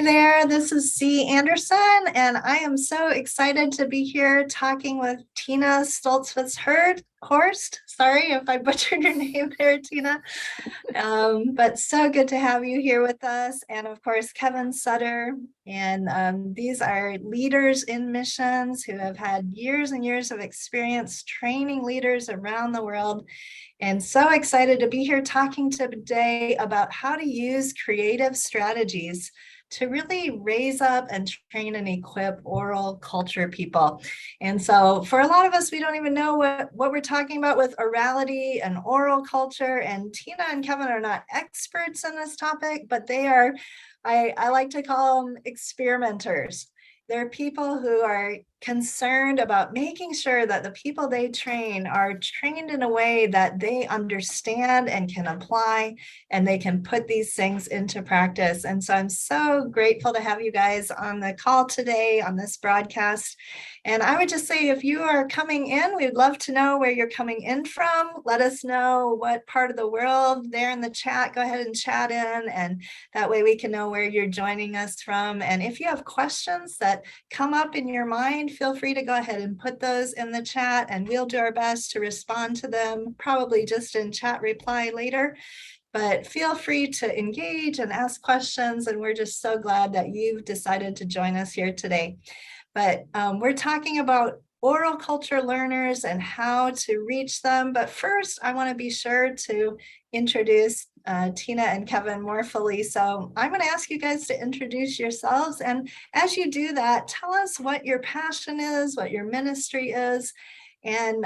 there, this is C. Anderson, and I am so excited to be here talking with Tina Stolzfus-Horst. Sorry if I butchered your name there, Tina. But so good to have you here with us. And of course, Kevin Sutter. And these are leaders in missions who have had years and years of experience training leaders around the world. And so excited to be here talking today about how to use creative strategies to really raise up and train and equip oral culture people. And so for a lot of us, we don't even know what we're talking about with orality and oral culture. And Tina and Kevin are not experts in this topic, but they are, I like to call them experimenters. They're people who are concerned about making sure that the people they train are trained in a way that they understand and can apply, and they can put these things into practice. And so I'm so grateful to have you guys on the call today on this broadcast. And I would just say, if you are coming in, we'd love to know where you're coming in from. Let us know what part of the world there in the chat. Go ahead and chat in, and that way we can know where you're joining us from. And if you have questions that come up in your mind, feel free to go ahead and put those in the chat, and we'll do our best to respond to them, probably just in chat reply later. But feel free to engage and ask questions, and we're just so glad that you've decided to join us here today. But we're talking about oral culture learners and how to reach them. But first, I want to be sure to introduce Tina and Kevin more fully. So I'm going to ask you guys to introduce yourselves. And as you do that, tell us what your passion is, what your ministry is, and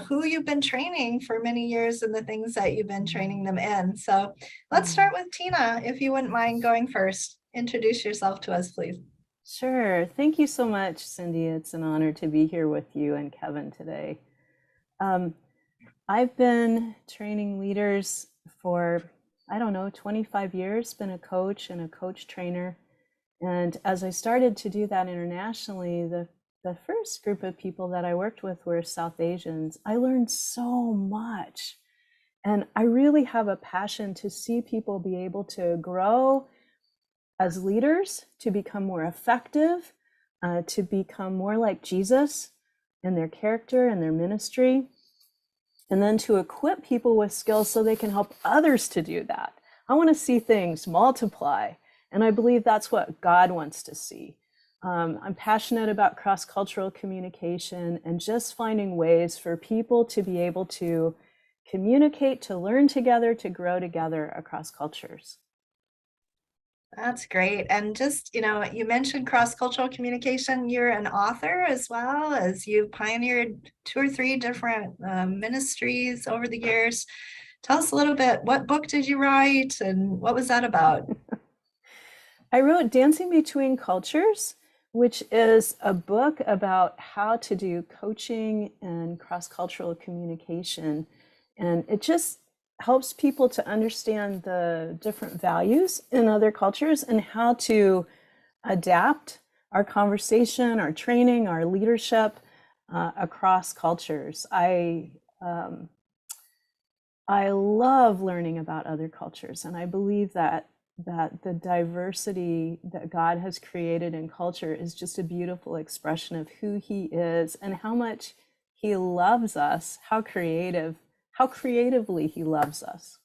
who you've been training for many years and the things that you've been training them in. So let's start with Tina, if you wouldn't mind going first. Introduce yourself to us, please. Sure. Thank you so much, Cindy. It's an honor to be here with you and Kevin today. I've been training leaders for, 25 years, been a coach and a coach trainer. And as I started to do that internationally, the first group of people that I worked with were South Asians. I learned so much. And I really have a passion to see people be able to grow as leaders, to become more effective, to become more like Jesus in their character and their ministry, and then to equip people with skills so they can help others to do that. I want to see things multiply, and I believe that's what God wants to see. I'm passionate about cross-cultural communication and just finding ways for people to be able to communicate, to learn together, to grow together across cultures. That's great. And just, you mentioned cross-cultural communication. You're an author as well, as you pioneered 2 or 3 different ministries over the years. Tell us a little bit, what book did you write and what was that about? I wrote Dancing Between Cultures, which is a book about how to do coaching and cross-cultural communication. And it just helps people to understand the different values in other cultures and how to adapt our conversation, our training, our leadership across cultures. I love learning about other cultures, and I believe that the diversity that God has created in culture is just a beautiful expression of who He is and how much He loves us, how creatively He loves us.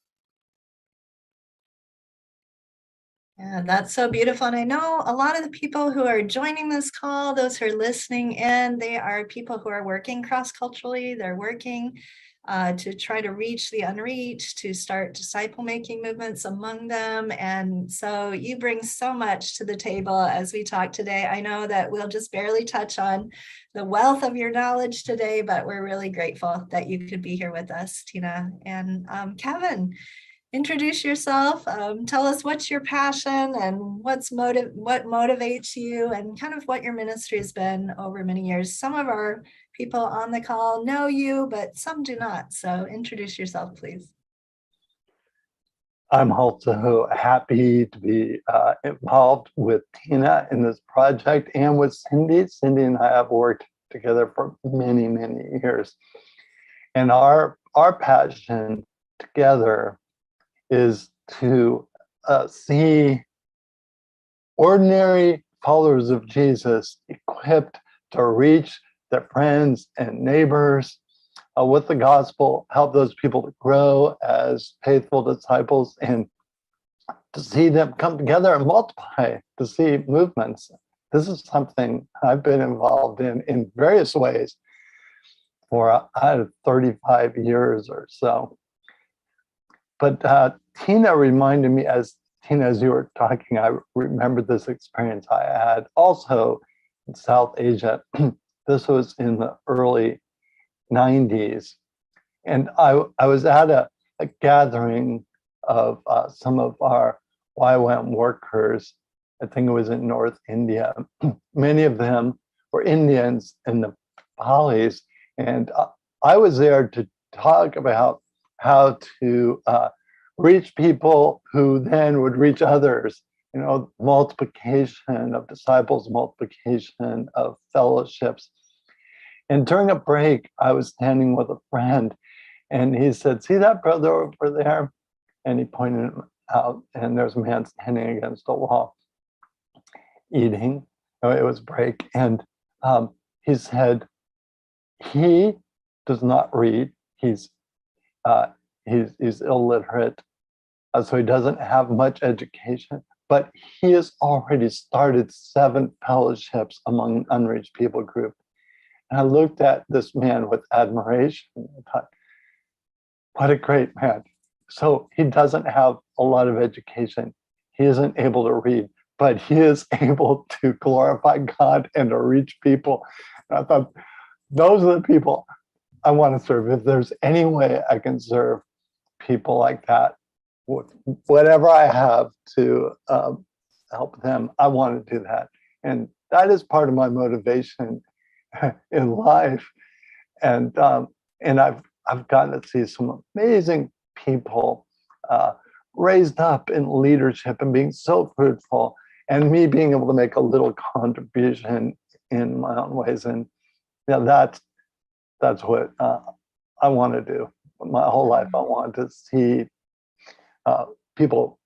Yeah, that's so beautiful. And I know a lot of the people who are joining this call, those who are listening in, they are people who are working cross-culturally. They're working to try to reach the unreached, to start disciple-making movements among them. And so you bring so much to the table as we talk today. I know that we'll just barely touch on the wealth of your knowledge today, but we're really grateful that you could be here with us, Tina. And Kevin, introduce yourself. Tell us what's your passion and what motivates you, and kind of what your ministry has been over many years. Some of our people on the call know you, but some do not. So introduce yourself, please. I'm also happy to be involved with Tina in this project and with Cindy. Cindy and I have worked together for many, many years. And our passion together is to see ordinary followers of Jesus equipped to reach their friends and neighbors with the gospel, help those people to grow as faithful disciples, and to see them come together and multiply, to see movements. This is something I've been involved in various ways for 35 years or so. But Tina reminded me, as you were talking, I remembered this experience I had also in South Asia. This was in the early 90s. And I was at a gathering of some of our YWAM workers. I think it was in North India. Many of them were Indians and Nepalis. And I was there to talk about how to reach people who then would reach others. You know, multiplication of disciples, multiplication of fellowships. And during a break, I was standing with a friend, and he said, "See that brother over there?" And he pointed him out, and there's a man standing against a wall eating. It was break. And he said, he does not read. He's illiterate, so he doesn't have much education, but he has already started 7 fellowships among an unreached people group. And I looked at this man with admiration and thought, what a great man. So he doesn't have a lot of education. He isn't able to read, but he is able to glorify God and to reach people. And I thought, those are the people I want to serve. If there's any way I can serve people like that, whatever I have to help them, I want to do that. And that is part of my motivation in life. And I've gotten to see some amazing people raised up in leadership and being so fruitful, and me being able to make a little contribution in my own ways. And that's what I want to do. My whole life, I want to see people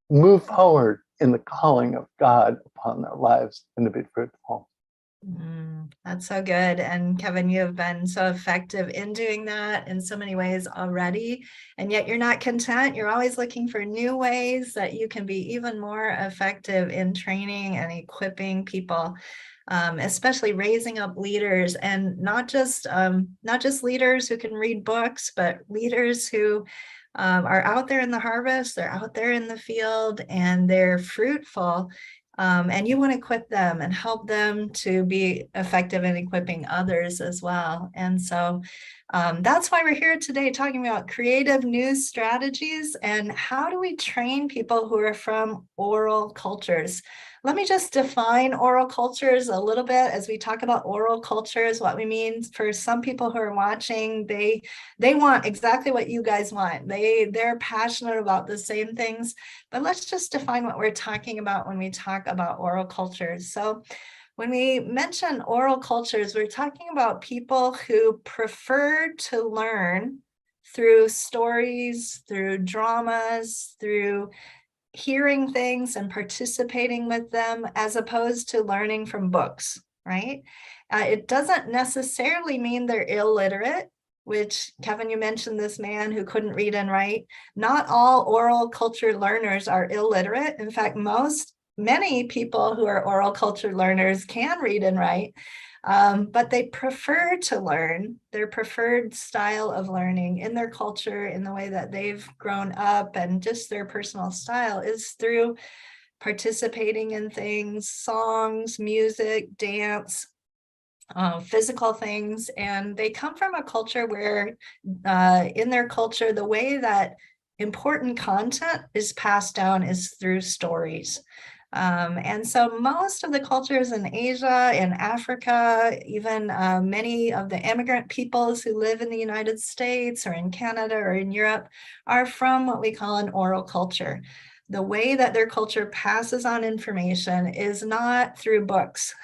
move forward in the calling of God upon their lives and to be fruitful. That's so good. And Kevin, you have been so effective in doing that in so many ways already. And yet you're not content. You're always looking for new ways that you can be even more effective in training and equipping people, especially raising up leaders, and not just leaders who can read books, but leaders who are out there in the harvest, they're out there in the field, and they're fruitful. And you want to equip them and help them to be effective in equipping others as well. And so that's why we're here today talking about creative new strategies and how do we train people who are from oral cultures. Let me just define oral cultures a little bit as we talk about oral cultures, what we mean. For some people who are watching, they want exactly what you guys want. They're passionate about the same things, but let's just define what we're talking about when we talk about oral cultures. So when we mention oral cultures, we're talking about people who prefer to learn through stories, through dramas, through hearing things and participating with them, as opposed to learning from books, right? It doesn't necessarily mean they're illiterate, which, Kevin, you mentioned this man who couldn't read and write. Not all oral culture learners are illiterate. In fact, many people who are oral culture learners can read and write, but they prefer to learn. Their preferred style of learning in their culture, in the way that they've grown up, and just their personal style is through participating in things, songs, music, dance, physical things. And they come from a culture where in their culture, the way that important content is passed down is through stories. And so most of the cultures in Asia, in Africa, even many of the immigrant peoples who live in the United States or in Canada or in Europe are from what we call an oral culture. the way that their culture passes on information is not through books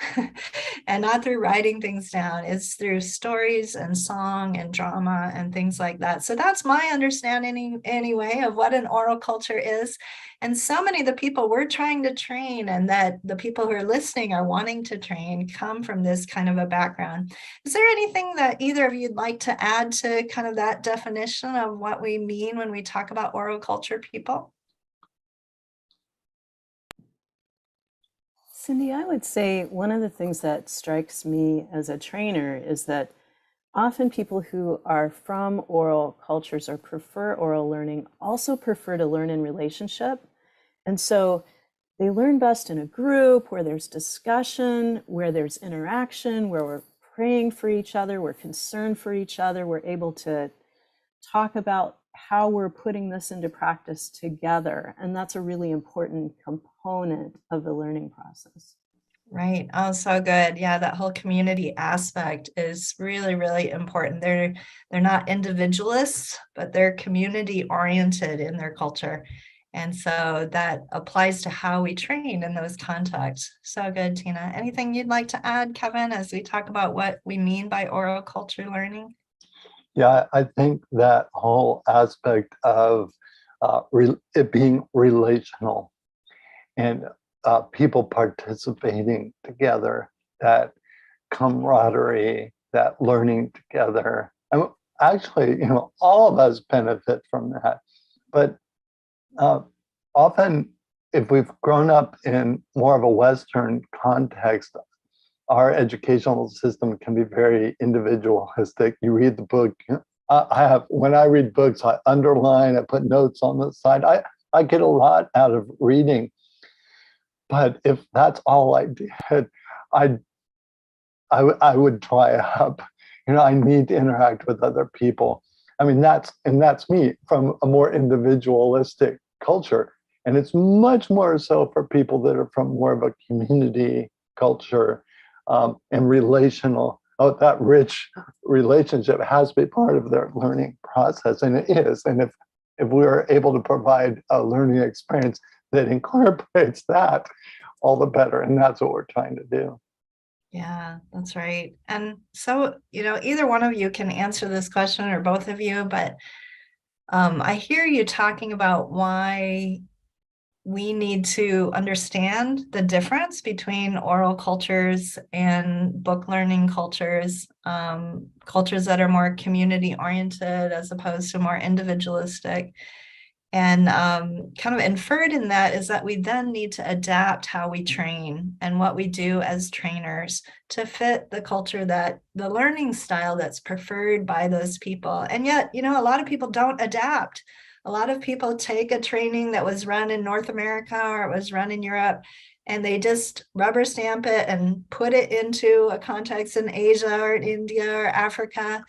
and not through writing things down. It's through stories and song and drama and things like that. So that's my understanding anyway of what an oral culture is. And so many of the people we're trying to train and that the people who are listening are wanting to train come from this kind of a background. Is there anything that either of you'd like to add to kind of that definition of what we mean when we talk about oral culture people? Cindy, I would say one of the things that strikes me as a trainer is that often people who are from oral cultures or prefer oral learning also prefer to learn in relationship. And so they learn best in a group where there's discussion, where there's interaction, where we're praying for each other, we're concerned for each other, we're able to talk about how we're putting this into practice together. And that's a really important component of the learning process. Right. Oh, so good. Yeah, that whole community aspect is really, really important. They're not individualists, but they're community oriented in their culture. And so that applies to how we train in those contexts. So good, Tina. Anything you'd like to add, Kevin, as we talk about what we mean by oral culture learning? Yeah, I think that whole aspect of it being relational and people participating together, that camaraderie, that learning together. And actually, all of us benefit from that. But often, if we've grown up in more of a Western context, our educational system can be very individualistic. You read the book. When I read books, I underline, I put notes on the side. I get a lot out of reading. But if that's all I did, I would dry up. I need to interact with other people. I mean, that's me from a more individualistic culture. And it's much more so for people that are from more of a community culture and relational. That rich relationship has to be part of their learning process, and it is. And if we are able to provide a learning experience that incorporates that, all the better. And that's what we're trying to do. Yeah, that's right. And so, either one of you can answer this question or both of you, but I hear you talking about why we need to understand the difference between oral cultures and book learning cultures, cultures that are more community oriented as opposed to more individualistic. And kind of inferred in that is that we then need to adapt how we train and what we do as trainers to fit the culture, that the learning style that's preferred by those people. And yet, a lot of people don't adapt. A lot of people take a training that was run in North America or it was run in Europe, and they just rubber stamp it and put it into a context in Asia or in India or Africa.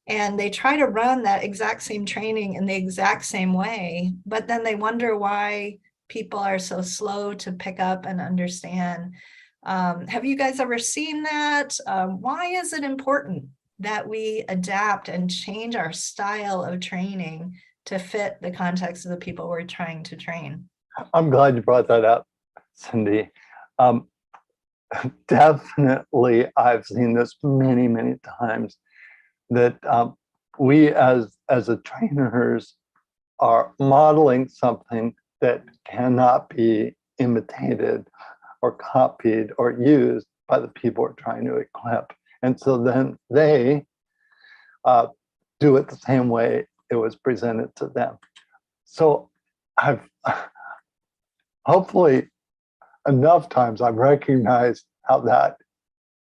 And they try to run that exact same training in the exact same way, but then they wonder why people are so slow to pick up and understand. Have you guys ever seen that? Why is it important that we adapt and change our style of training to fit the context of the people we're trying to train? I'm glad you brought that up, Cindy. Definitely, I've seen this many, many times, that we as the trainers are modeling something that cannot be imitated or copied or used by the people we're trying to equip. And so then they do it the same way it was presented to them. So I've hopefully enough times I've recognized how that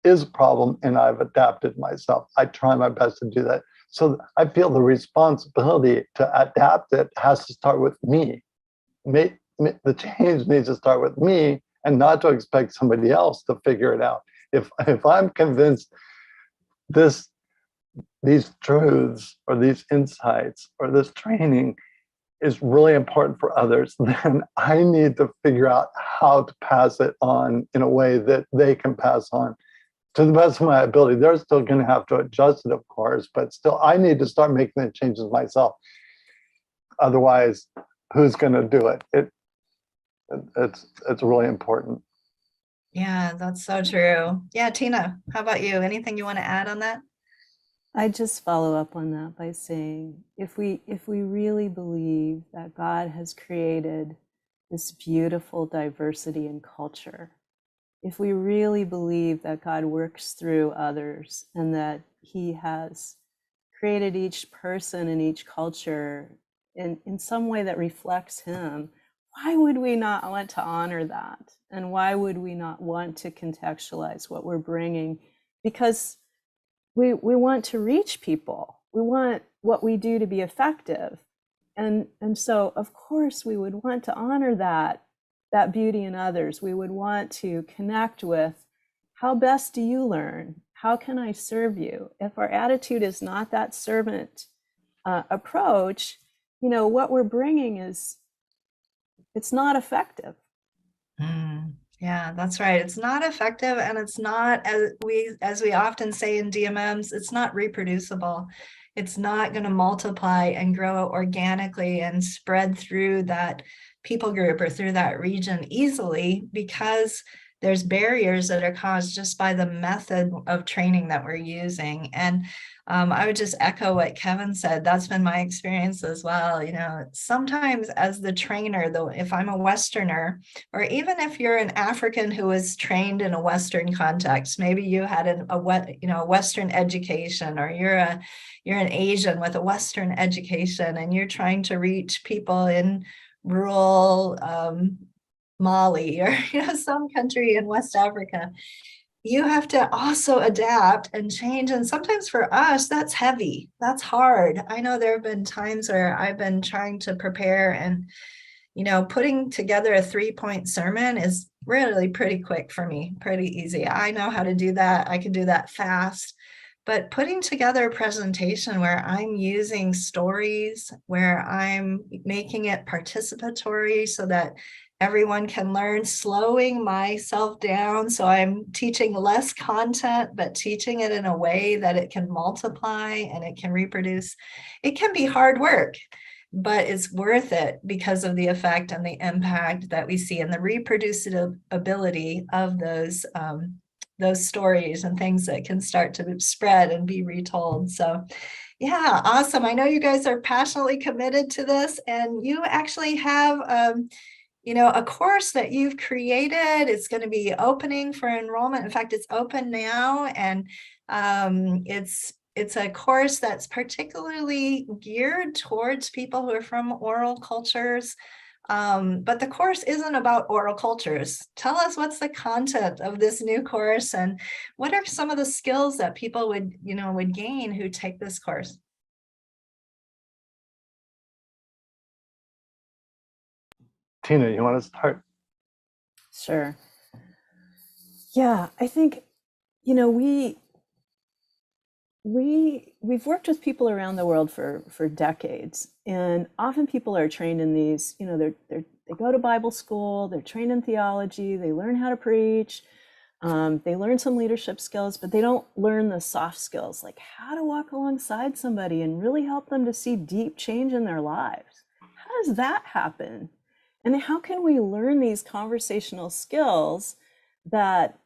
is a problem, and I've adapted myself. I try my best to do that. So I feel the responsibility to adapt it has to start with me. The change needs to start with me, and not to expect somebody else to figure it out. If I'm convinced these truths or these insights or this training is really important for others, then I need to figure out how to pass it on in a way that they can pass on to the best of my ability. They're still going to have to adjust it, of course, but still I need to start making the changes myself. Otherwise, who's going to do it? It's really important. Yeah, that's so true. Yeah, Tina, how about you? Anything you want to add on that? I just follow up on that by saying, if we really believe that God has created this beautiful diversity in culture, if we really believe that God works through others and that he has created each person in each culture in some way that reflects him, why would we not want to honor that? And why would we not want to contextualize what we're bringing? Because we want to reach people. We want what we do to be effective. And so, of course, we would want to honor that beauty in others. We would want to connect with, how best do you learn? How can I serve you? If our attitude is not that servant approach, what we're bringing it's not effective. Yeah, that's right. It's not effective, and it's not, as we often say in DMMs, it's not reproducible. It's not going to multiply and grow organically and spread through that people group or through that region easily, because there's barriers that are caused just by the method of training that we're using. And I would just echo what Kevin said. That's been my experience as well. Sometimes as the trainer, though, if I'm a Westerner, or even if you're an African who was trained in a Western context, maybe you had a Western education, or you're an Asian with a Western education, and you're trying to reach people in rural Mali, or some country in West Africa. You have to also adapt and change. And sometimes for us, that's heavy. That's hard. I know there have been times where I've been trying to prepare, and, putting together a 3-point sermon is really pretty quick for me, pretty easy. I know how to do that. I can do that fast. But putting together a presentation where I'm using stories, where I'm making it participatory so that everyone can learn, slowing myself down. So I'm teaching less content, but teaching it in a way that it can multiply and it can reproduce. It can be hard work, but it's worth it because of the effect and the impact that we see, and the reproducibility of those stories and things that can start to spread and be retold. So yeah, awesome. I know you guys are passionately committed to this, and you actually have a course that you've created. It's going to be opening for enrollment. In fact, it's open now, and it's a course that's particularly geared towards people who are from oral cultures. But the course isn't about oral cultures. Tell us, what's the content of this new course, and what are some of the skills that people would gain who take this course? Tina, you want to start? Sure. Yeah, I think, we've worked with people around the world for decades, and often people are trained in these, they go to Bible school, they're trained in theology, they learn how to preach, they learn some leadership skills, but they don't learn the soft skills, like how to walk alongside somebody and really help them to see deep change in their lives. How does that happen? And how can we learn these conversational skills that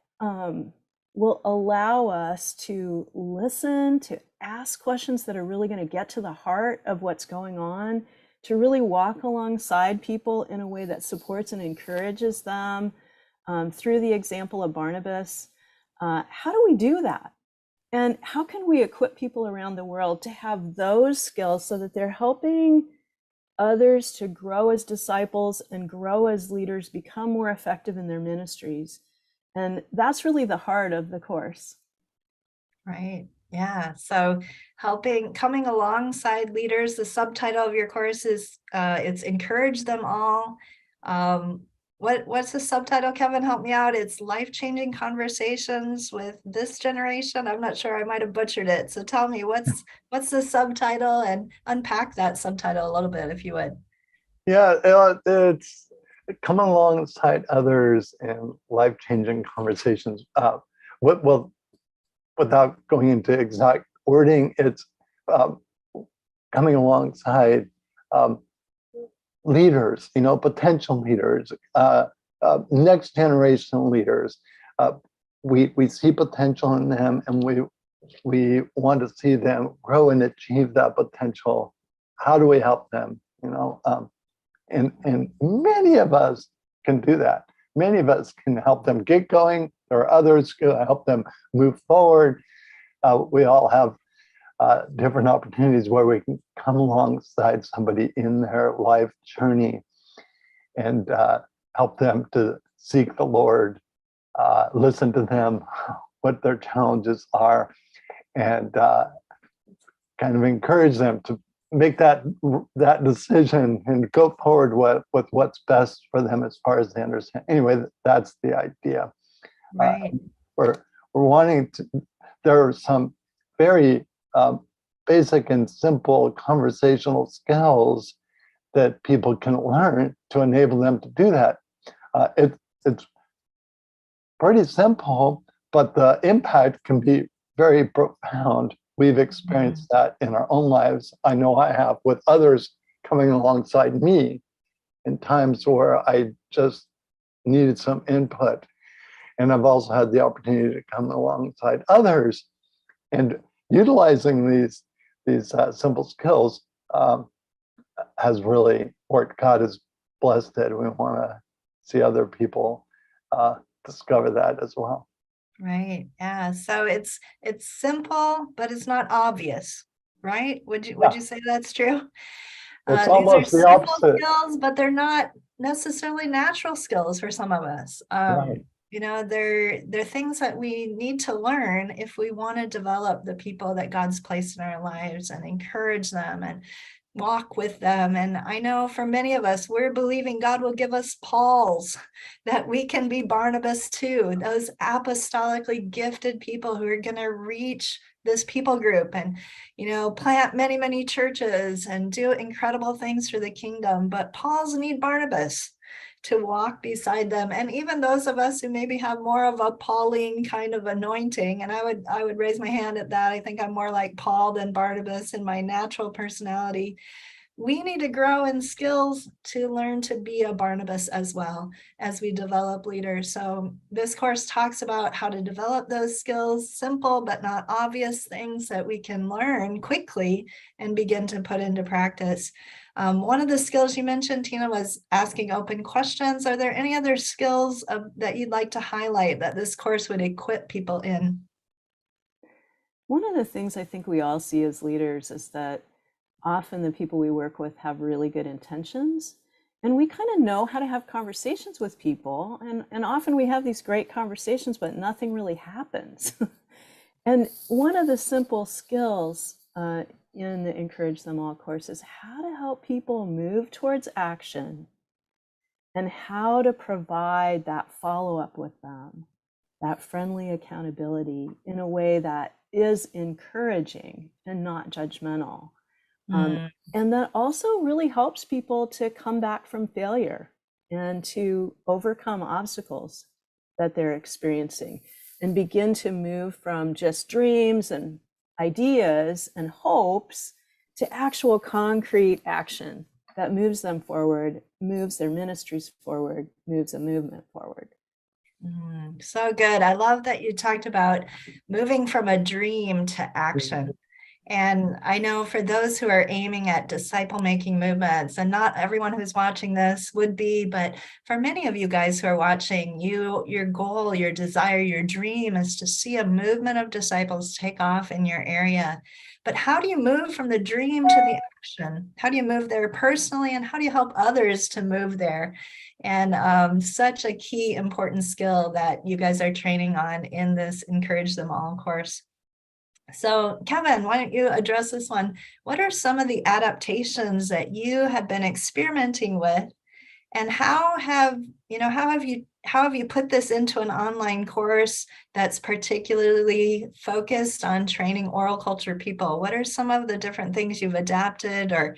will allow us to listen, to ask questions that are really going to get to the heart of what's going on, to really walk alongside people in a way that supports and encourages them through the example of Barnabas? How do we do that? And how can we equip people around the world to have those skills so that they're helping others to grow as disciples and grow as leaders, become more effective in their ministries? And that's really the heart of the course. Right. Yeah. So coming alongside leaders. The subtitle of your course is it's Encourage Them All. What's the subtitle, Kevin? Help me out. It's Life-Changing Conversations with This Generation. I'm not sure, I might have butchered it. So tell me, what's the subtitle, and unpack that subtitle a little bit, if you would. Yeah, it's come alongside others in life-changing conversations. Well, without going into exact wording, it's coming alongside leaders, potential leaders, next generation leaders. We see potential in them, and we want to see them grow and achieve that potential. How do we help them? And many of us can do that. Many of us can help them get going. There are others who help them move forward. We all have different opportunities where we can come alongside somebody in their life journey and help them to seek the Lord, listen to them, what their challenges are, and kind of encourage them to make that decision and go forward with what's best for them as far as they understand. Anyway, that's the idea. Right. We're wanting to. There are some very basic and simple conversational skills that people can learn to enable them to do that. It's pretty simple, but the impact can be very profound. We've experienced that in our own lives. I know I have, with others coming alongside me in times where I just needed some input. And I've also had the opportunity to come alongside others, and utilizing these simple skills has really worked. God has blessed it. We want to see other people discover that as well. Right. Yeah. So it's simple, but it's not obvious, right? Would you say that's true? It's These almost are the simple opposite. skills, but they're not necessarily natural skills for some of us. Right. They're things that we need to learn if we want to develop the people that God's placed in our lives and encourage them and walk with them. And I know for many of us, we're believing God will give us Pauls, that we can be Barnabas too, those apostolically gifted people who are going to reach this people group and, plant many, many churches and do incredible things for the kingdom. But Pauls need Barnabas to walk beside them. And even those of us who maybe have more of a Pauline kind of anointing, and I would raise my hand at that. I think I'm more like Paul than Barnabas in my natural personality. We need to grow in skills to learn to be a Barnabas as well as we develop leaders. So this course talks about how to develop those skills, simple but not obvious things that we can learn quickly and begin to put into practice. One of the skills you mentioned, Tina, was asking open questions. Are there any other skills that you'd like to highlight that this course would equip people in? One of the things I think we all see as leaders is that often the people we work with have really good intentions, and we kind of know how to have conversations with people. And often we have these great conversations, but nothing really happens. And one of the simple skills in the Encourage Them All course is how to help people move towards action and how to provide that follow-up with them, that friendly accountability in a way that is encouraging and not judgmental. And that also really helps people to come back from failure and to overcome obstacles that they're experiencing and begin to move from just dreams and ideas and hopes to actual concrete action that moves them forward, moves their ministries forward, moves a movement forward. So good. I love that you talked about moving from a dream to action. And I know for those who are aiming at disciple-making movements, and not everyone who's watching this would be, but for many of you guys who are watching, your goal, your desire, your dream is to see a movement of disciples take off in your area. But how do you move from the dream to the action? How do you move there personally, and how do you help others to move there? And such a key important skill that you guys are training on in this Encourage Them All course. So Kevin, why don't you address this one? What are some of the adaptations that you have been experimenting with, and how have you put this into an online course that's particularly focused on training oral culture people? What are some of the different things you've adapted or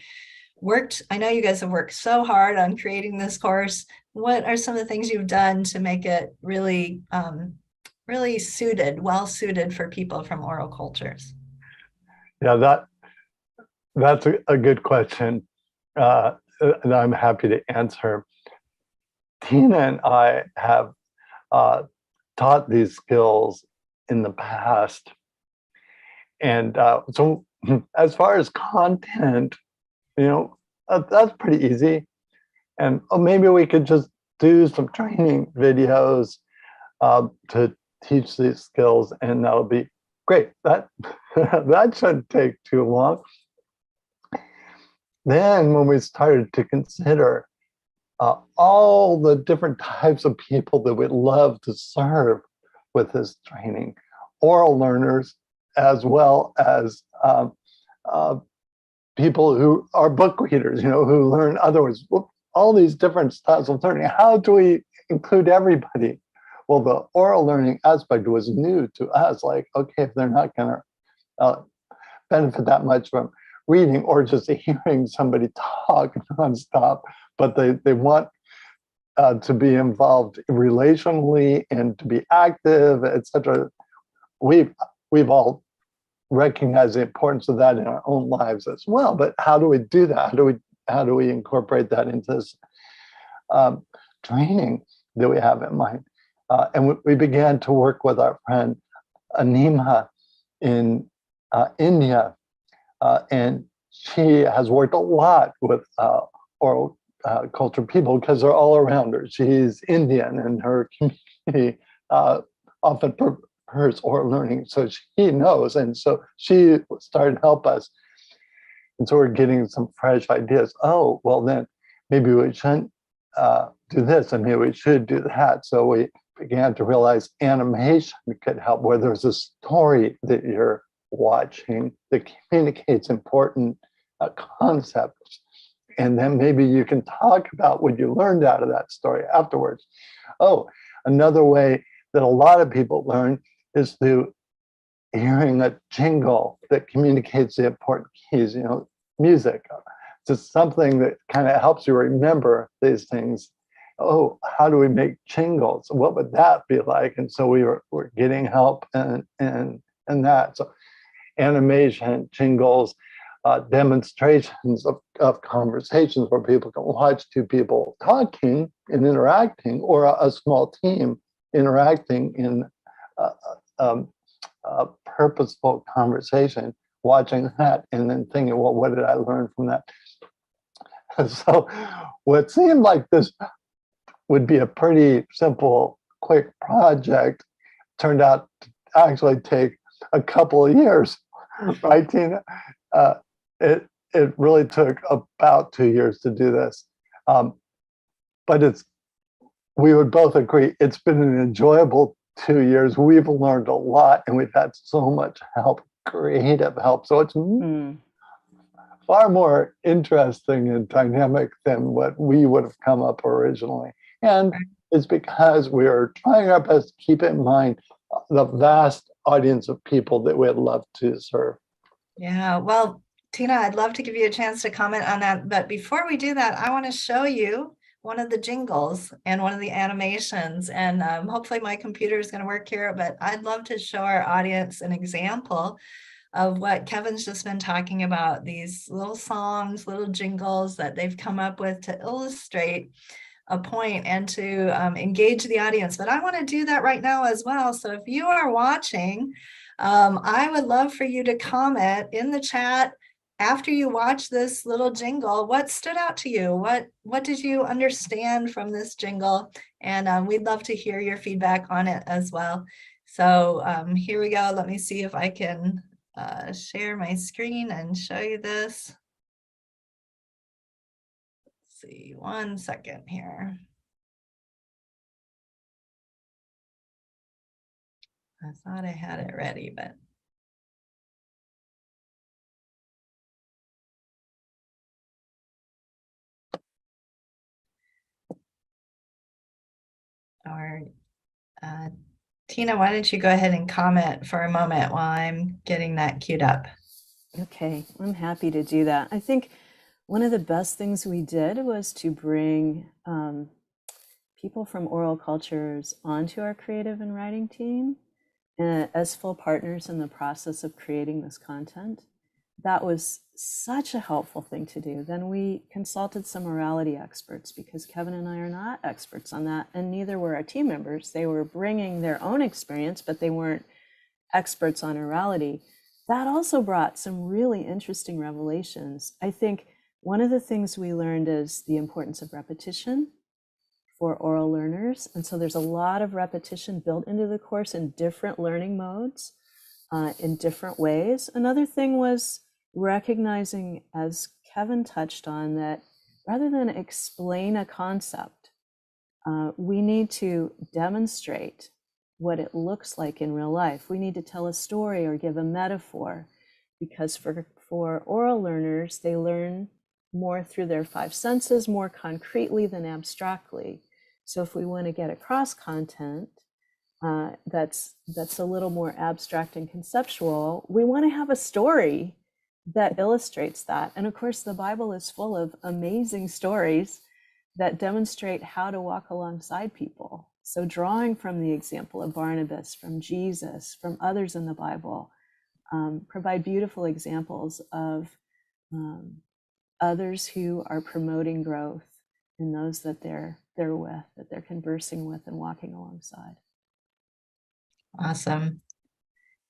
worked? I know you guys have worked so hard on creating this course. What are some of the things you've done to make it really well suited for people from oral cultures? Yeah, that's a good question. and I'm happy to answer. Tina and I have taught these skills in the past. And so as far as content, that's pretty easy. And maybe we could just do some training videos to teach these skills, and that'll be great. That shouldn't take too long. Then when we started to consider all the different types of people that we'd love to serve with this training, oral learners, as well as people who are book readers, who learn other words, all these different styles of learning. How do we include everybody? Well, the oral learning aspect was new to us. Like, okay, if they're not going to benefit that much from reading or just hearing somebody talk nonstop, but they want to be involved relationally and to be active, etc. We've all recognized the importance of that in our own lives as well. But how do we do that? How do we incorporate that into this training that we have in mind? And we began to work with our friend Anima in India, and she has worked a lot with oral culture people because they're all around her. She's Indian, and her community often prefers oral learning, so she knows, and so she started to help us. And so we're getting some fresh ideas. Oh, well, then maybe we shouldn't do this, and maybe we should do that. So we began to realize animation could help, where there's a story that you're watching that communicates important concepts. And then maybe you can talk about what you learned out of that story afterwards. Oh, another way that a lot of people learn is through hearing a jingle that communicates the important keys, music. It's just something that kind of helps you remember these things. Oh, how do we make jingles? What would that be like? And so we're getting help and that. So animation, jingles, demonstrations of conversations where people can watch two people talking and interacting, or a small team interacting in a purposeful conversation, watching that and then thinking, well, what did I learn from that? So what seemed like this would be a pretty simple, quick project turned out to actually take a couple of years, right, Tina? It really took about 2 years to do this. But we would both agree, it's been an enjoyable 2 years. We've learned a lot, and we've had so much help, creative help. So it's far more interesting and dynamic than what we would have come up originally. And it's because we are trying our best to keep in mind the vast audience of people that we'd love to serve. Yeah, well, Tina, I'd love to give you a chance to comment on that. But before we do that, I want to show you one of the jingles and one of the animations. And hopefully my computer is going to work here, but I'd love to show our audience an example of what Kevin's just been talking about, these little songs, little jingles that they've come up with to illustrate a point and to engage the audience. But I want to do that right now as well. So if you are watching, I would love for you to comment in the chat after you watch this little jingle. What stood out to you? What did you understand from this jingle? And we'd love to hear your feedback on it as well. So here we go. Let me see if I can share my screen and show you this. Let's see, 1 second here. I thought I had it ready, but Tina, why don't you go ahead and comment for a moment while I'm getting that queued up? Okay, I'm happy to do that. I think one of the best things we did was to bring people from oral cultures onto our creative and writing team as full partners in the process of creating this content. that was such a helpful thing to do. Then we consulted some morality experts, because Kevin and I are not experts on that, and neither were our team members. They were bringing their own experience, but they weren't experts on orality. That also brought some really interesting revelations. I think one of the things we learned is the importance of repetition for oral learners. And so there's a lot of repetition built into the course in different learning modes, in different ways. Another thing was recognizing, as Kevin touched on, that rather than explain a concept, we need to demonstrate what it looks like in real life. We need to tell a story or give a metaphor, because for oral learners, they learn more through their five senses, more concretely than abstractly. So if we want to get across content that's a little more abstract and conceptual, we want to have a story that illustrates that. And of course, the Bible is full of amazing stories that demonstrate how to walk alongside people. So drawing from the example of Barnabas, from Jesus, from others in the Bible, provide beautiful examples of others who are promoting growth in those that they're with, that they're conversing with and walking alongside. Awesome.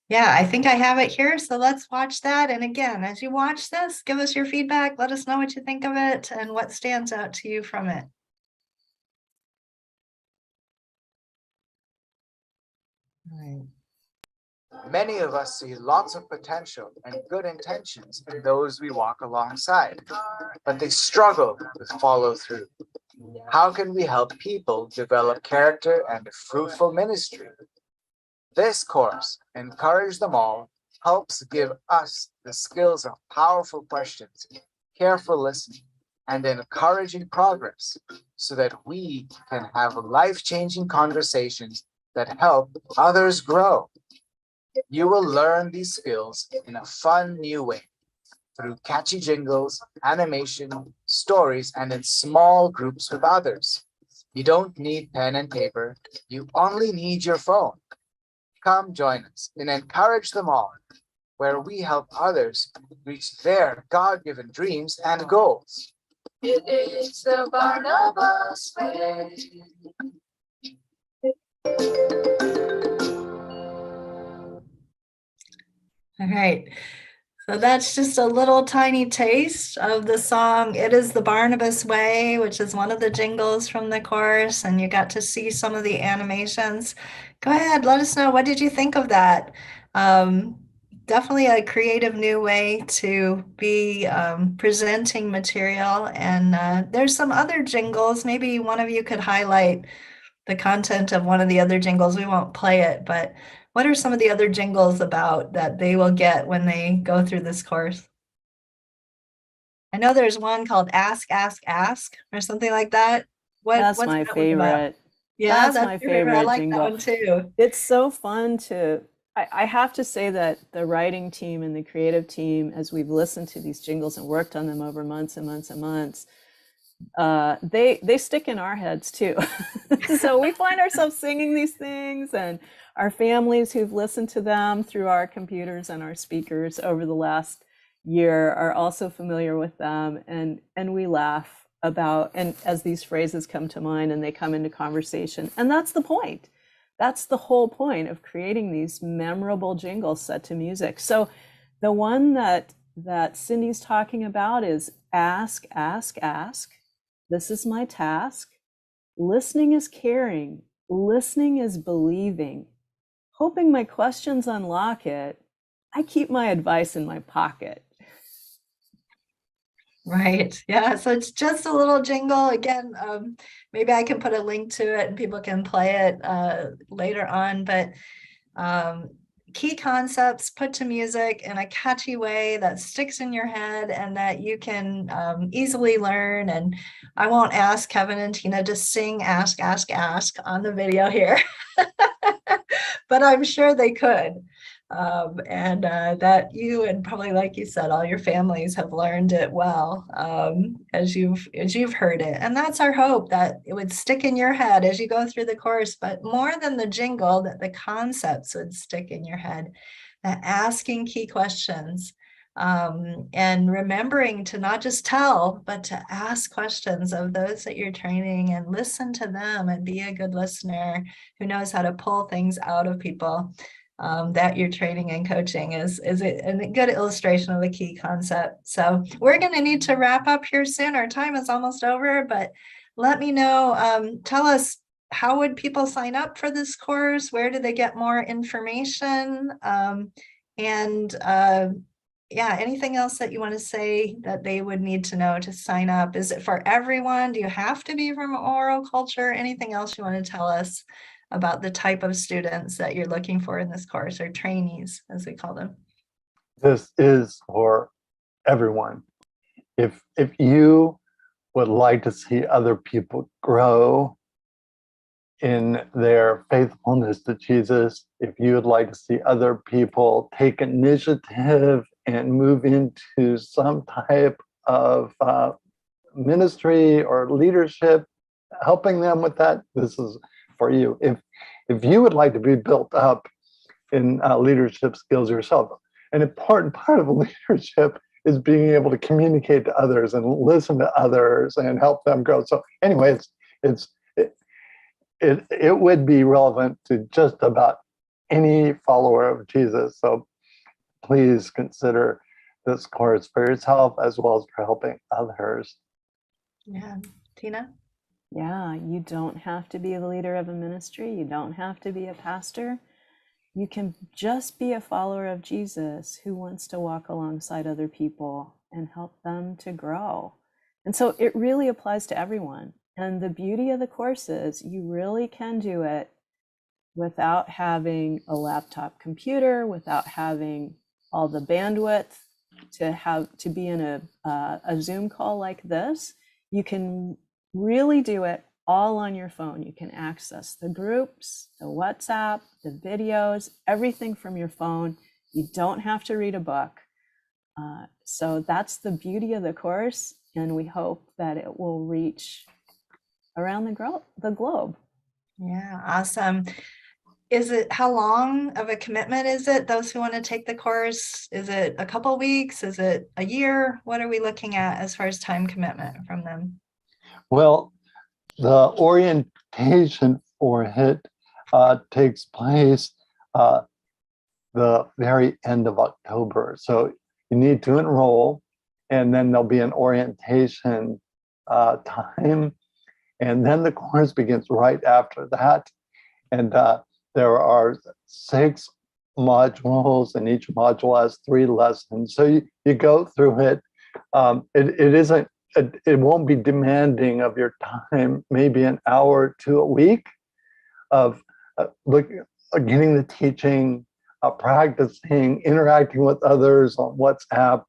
Yeah, I think I have it here. So let's watch that. And again, as you watch this, give us your feedback. Let us know what you think of it and what stands out to you from it. All right. Many of us see lots of potential and good intentions in those we walk alongside, but they struggle with follow through. How can we help people develop character and a fruitful ministry? This course, Encourage Them All, helps give us the skills of powerful questions, careful listening, and encouraging progress, so that we can have life-changing conversations that help others grow. You will learn these skills in a fun new way, through catchy jingles, animation, stories, and in small groups with others. You don't need pen and paper, you only need your phone. Come join us in Encourage Them All, where we help others reach their God-given dreams and goals. It is the Barnabas way. All right. So that's just a little tiny taste of the song, It is the Barnabas Way, which is one of the jingles from the course. And you got to see some of the animations. Go ahead, let us know. What did you think of that? Definitely a creative new way to be presenting material. And there's some other jingles. Maybe one of you could highlight the content of one of the other jingles. We won't play it, but what are some of the other jingles about that they will get when they go through this course? I know there's one called Ask, Ask, Ask, or something like that. That's what's my that one about? favorite. Yeah, That's my your favorite. I favorite like jingle. that one too. It's so fun to, I have to say that the writing team and the creative team, as we've listened to these jingles and worked on them over months and months and months, they stick in our heads too. So we find ourselves singing these things, and our families who've listened to them through our computers and our speakers over the last year are also familiar with them, and we laugh about, and as these phrases come to mind and they come into conversation. And that's the point. That's the whole point of creating these memorable jingles set to music. So the one that Cindy's talking about is Ask, Ask, Ask. This is my task. Listening is caring. Listening is believing. Hoping my questions unlock it. I keep my advice in my pocket. Right. Yeah. So it's just a little jingle. Again, maybe I can put a link to it and people can play it later on. But key concepts put to music in a catchy way that sticks in your head and that you can easily learn. And I won't ask Kevin and Tina to sing Ask, Ask, Ask on the video here, but I'm sure they could. And that you, and probably like you said, all your families have learned it well as you've heard it. And that's our hope, that it would stick in your head as you go through the course, but more than the jingle, that the concepts would stick in your head, that asking key questions And remembering to not just tell, but to ask questions of those that you're training and listen to them and be a good listener who knows how to pull things out of people that you're training and coaching is a good illustration of a key concept. So we're going to need to wrap up here soon. Our time is almost over, but let me know, tell us, how would people sign up for this course? Where do they get more information? Yeah, anything else that you want to say that they would need to know to sign up? Is it for everyone? Do you have to be from oral culture? Anything else you want to tell us about the type of students that you're looking for in this course, or trainees, as we call them? This is for everyone. If you would like to see other people grow in their faithfulness to Jesus, if you would like to see other people take initiative and move into some type of ministry or leadership, helping them with that, this is for you. If you would like to be built up in leadership skills yourself, an important part of leadership is being able to communicate to others and listen to others and help them grow. So anyway, it would be relevant to just about any follower of Jesus. So please consider this course for yourself as well as for helping others. Yeah, Tina? Yeah, you don't have to be the leader of a ministry. You don't have to be a pastor. You can just be a follower of Jesus who wants to walk alongside other people and help them to grow. And so it really applies to everyone. And the beauty of the course is you really can do it without having a laptop computer, without having all the bandwidth to be in a Zoom call like this. You can really do it all on your phone. You can access the groups, the WhatsApp, the videos, everything from your phone. You don't have to read a book. So that's the beauty of the course, and we hope that it will reach around the globe. Yeah, awesome. How long of a commitment is it? Those who want to take the course, is it a couple weeks? Is it a year? What are we looking at as far as time commitment from them? Well, the orientation for it takes place the very end of October. So you need to enroll, and then there'll be an orientation time. And then the course begins right after that. And there are 6 modules, and each module has 3 lessons. So you go through it. It won't be demanding of your time, maybe an hour or 2 a week of getting the teaching, practicing, interacting with others on WhatsApp.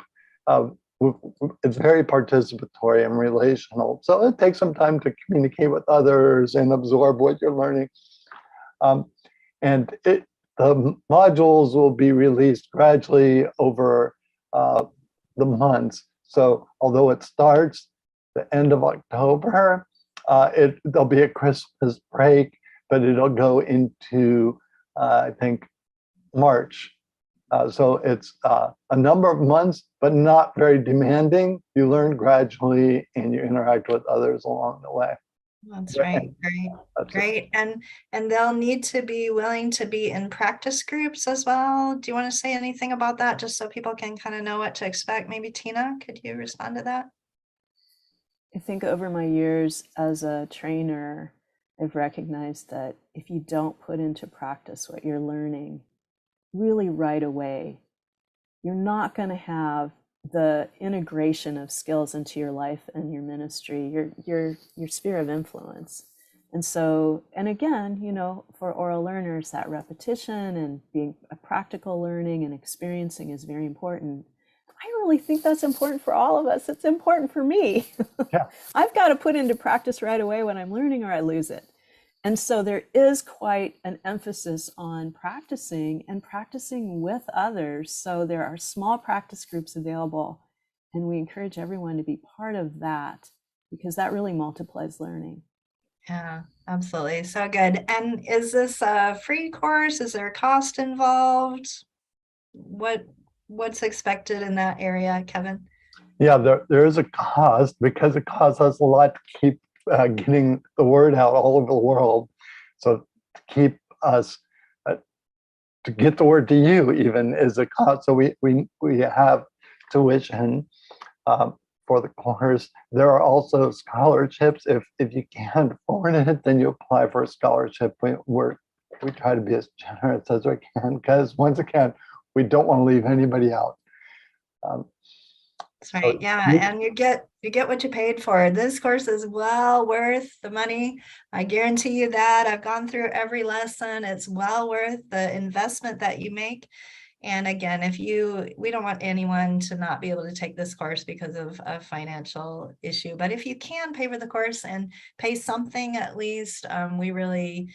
It's very participatory and relational. So it takes some time to communicate with others and absorb what you're learning. And the modules will be released gradually over the months. So although it starts the end of October, there'll be a Christmas break, but it'll go into, I think, March. So it's a number of months, but not very demanding. You learn gradually and you interact with others along the way. That's right. Great. And they'll need to be willing to be in practice groups as well. Do you want to say anything about that, just so people can kind of know what to expect? Maybe Tina, could you respond to that? I think over my years as a trainer, I've recognized that if you don't put into practice what you're learning really right away, you're not going to have the integration of skills into your life and your ministry, your sphere of influence. And so, and again, for oral learners, that repetition and being a practical learning and experiencing is very important. I really think that's important for all of us. It's important for me. Yeah. I've got to put into practice right away when I'm learning, or I lose it. And so there is quite an emphasis on practicing and practicing with others. So there are small practice groups available, and we encourage everyone to be part of that, because that really multiplies learning. Yeah, absolutely. So good. And is this a free course? Is there a cost involved? What what's expected in that area, Kevin? Yeah, there is a cost, because it costs us a lot to keep getting the word out all over the world. So to keep us, to get the word to you even is a cost. So we have tuition for the course. There are also scholarships. If you can't afford it, then you apply for a scholarship. We try to be as generous as we can, because once again, we don't want to leave anybody out. That's right. Yeah. And you get what you paid for. This course is well worth the money. I guarantee you that. I've gone through every lesson. It's well worth the investment that you make. And again, we don't want anyone to not be able to take this course because of a financial issue. But if you can pay for the course and pay something at least, we really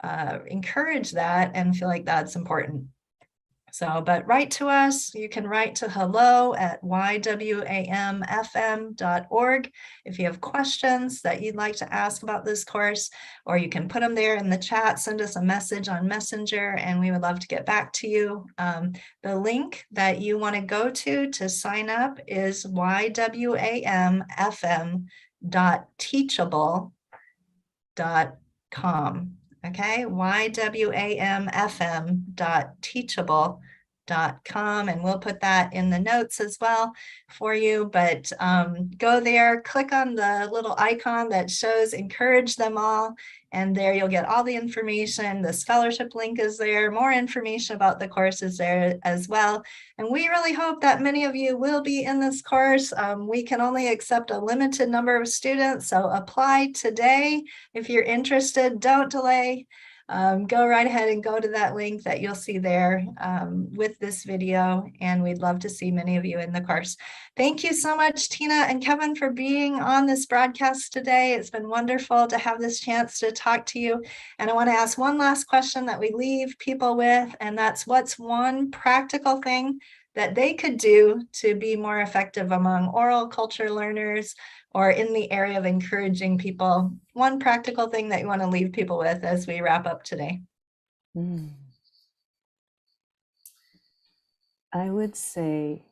encourage that and feel like that's important. So, but write to us. You can write to hello@ywamfm.org if you have questions that you'd like to ask about this course, or you can put them there in the chat, send us a message on Messenger, and we would love to get back to you. The link that you want to go to sign up is ywamfm.teachable.com. Okay, ywamfm.teachable.com, and we'll put that in the notes as well for you. But go there, click on the little icon that shows encourage them all, and there you'll get all the information. The scholarship link is there, more information about the course is there as well. And we really hope that many of you will be in this course. We can only accept a limited number of students, so apply today. If you're interested, don't delay. Go right ahead and go to that link that you'll see there with this video, and we'd love to see many of you in the course. Thank you so much, Tina and Kevin, for being on this broadcast today. It's been wonderful to have this chance to talk to you. And I want to ask one last question that we leave people with, and that's, what's one practical thing that they could do to be more effective among oral culture learners, or in the area of encouraging people? One practical thing that you want to leave people with as we wrap up today. I would say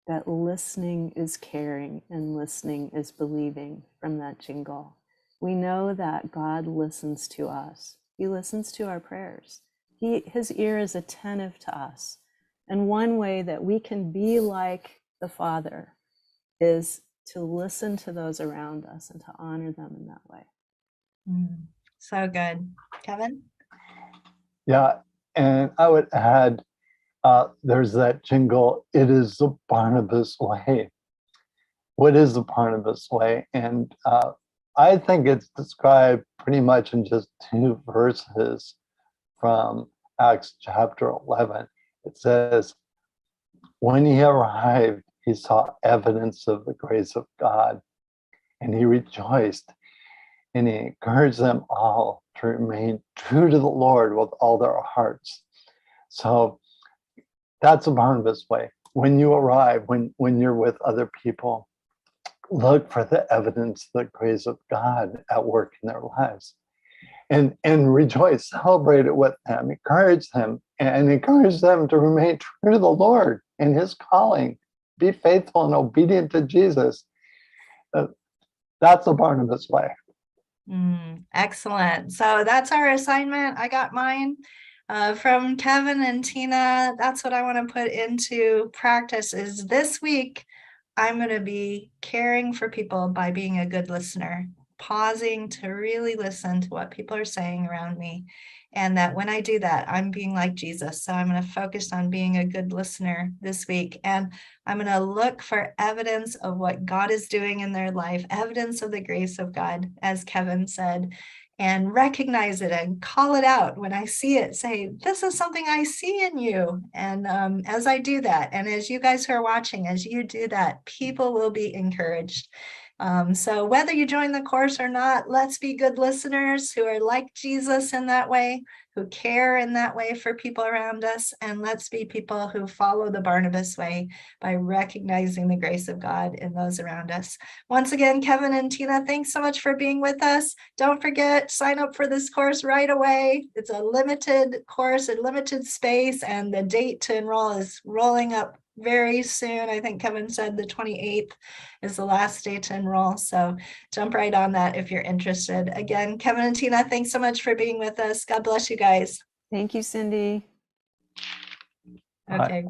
that listening is caring and listening is believing from that jingle. We know that God listens to us. He listens to our prayers. His ear is attentive to us. And one way that we can be like the Father is to listen to those around us and to honor them in that way. So good. Kevin? Yeah, and I would add, there's that jingle, it is the Barnabas way. What is the Barnabas way? And I think it's described pretty much in just 2 verses from Acts chapter 11. It says, when he arrived, he saw evidence of the grace of God, and he rejoiced, and he encouraged them all to remain true to the Lord with all their hearts. So that's a Barnabas way. When you arrive, when you're with other people, look for the evidence of the grace of God at work in their lives, and rejoice, celebrate it with them, encourage them, and encourage them to remain true to the Lord and his calling. Be faithful and obedient to Jesus. That's the Barnabas way. Excellent. So that's our assignment. I got mine from Kevin and Tina. That's what I want to put into practice, is this week I'm going to be caring for people by being a good listener, pausing to really listen to what people are saying around me. And that when I do that, I'm being like Jesus. So I'm going to focus on being a good listener this week. And I'm going to look for evidence of what God is doing in their life, evidence of the grace of God, as Kevin said, and recognize it and call it out when I see it. Say, this is something I see in you. And as I do that, and as you guys who are watching, as you do that, people will be encouraged. So whether you join the course or not, let's be good listeners who are like Jesus in that way, who care in that way for people around us. And let's be people who follow the Barnabas way by recognizing the grace of God in those around us. Once again, Kevin and Tina, thanks so much for being with us. Don't forget, sign up for this course right away. It's a limited course, a limited space, and the date to enroll is rolling up very soon. I think Kevin said the 28th is the last day to enroll. So jump right on that if you're interested. Again, Kevin and Tina, thanks so much for being with us. God bless you guys. Thank you, Cindy. Okay.